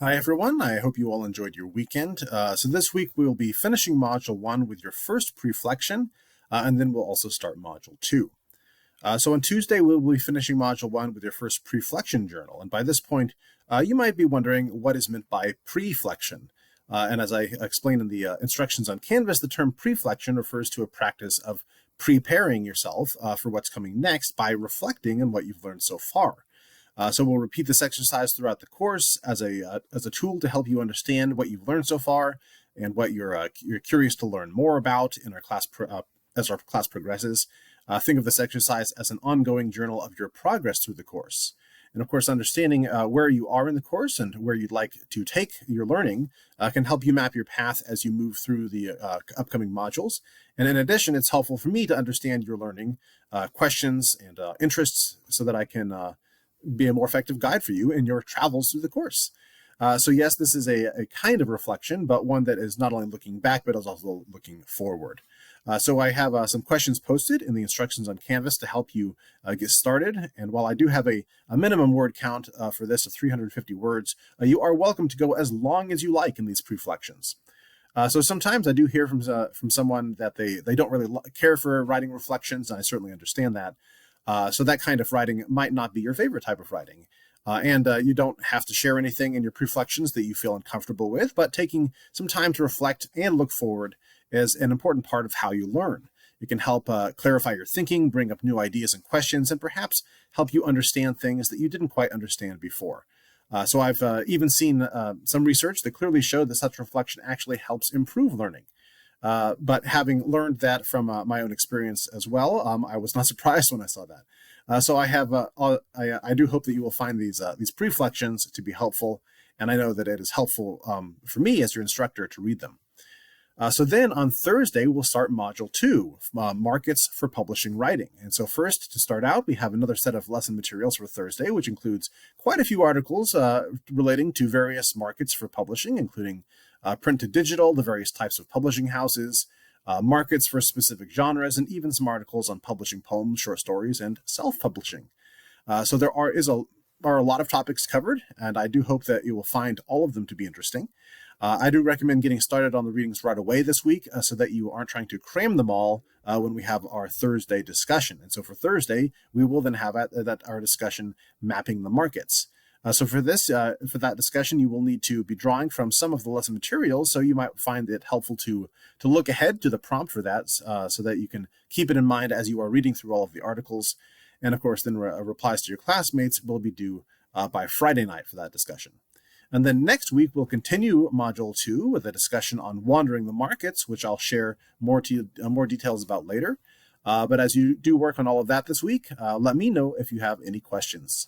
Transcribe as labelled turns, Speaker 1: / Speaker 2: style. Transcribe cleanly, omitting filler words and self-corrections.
Speaker 1: Hi, everyone. I hope you all enjoyed your weekend. So this week we will be finishing Module 1 with your first preflection, and then we'll also start Module 2. So on Tuesday, we'll be finishing Module 1 with your first preflection journal. And by this point, you might be wondering what is meant by preflection. And as I explained in the instructions on Canvas, the term preflection refers to a practice of preparing yourself for what's coming next by reflecting on what you've learned so far. So we'll repeat this exercise throughout the course as a tool to help you understand what you've learned so far and what you're curious to learn more about in our class as our class progresses. Think of this exercise as an ongoing journal of your progress through the course. And of course, understanding where you are in the course and where you'd like to take your learning can help you map your path as you move through the upcoming modules. And in addition, it's helpful for me to understand your learning questions and interests so that I can be a more effective guide for you in your travels through the course. So yes, this is a kind of reflection, but one that is not only looking back, but is also looking forward. So I have some questions posted in the instructions on Canvas to help you get started. And while I do have a minimum word count for this of 350 words, you are welcome to go as long as you like in these preflections. So sometimes I do hear from someone that they don't really care for writing reflections, and I certainly understand that. So that kind of writing might not be your favorite type of writing. And you don't have to share anything in your preflections that you feel uncomfortable with, but taking some time to reflect and look forward is an important part of how you learn. It can help clarify your thinking, bring up new ideas and questions, and perhaps help you understand things that you didn't quite understand before. So I've even seen some research that clearly showed that such reflection actually helps improve learning. But having learned that from my own experience as well, I was not surprised when I saw that. So I do hope that you will find these preflections to be helpful, and I know that it is helpful for me as your instructor to read them. So then on Thursday, we'll start Module 2, Markets for Publishing Writing. And so first, to start out, we have another set of lesson materials for Thursday, which includes quite a few articles relating to various markets for publishing, including print to digital, the various types of publishing houses, markets for specific genres, and even some articles on publishing poems, short stories, and self-publishing. So there are a lot of topics covered, and I do hope that you will find all of them to be interesting. I do recommend getting started on the readings right away this week so that you aren't trying to cram them all when we have our Thursday discussion. And so for Thursday, we will then have our discussion mapping the markets. So for that discussion, you will need to be drawing from some of the lesson materials, so you might find it helpful to look ahead to the prompt for that so that you can keep it in mind as you are reading through all of the articles. And of course, then replies to your classmates will be due by Friday night for that discussion. And then next week, we'll continue Module 2 with a discussion on wandering the markets, which I'll share more details about later. But as you do work on all of that this week, let me know if you have any questions.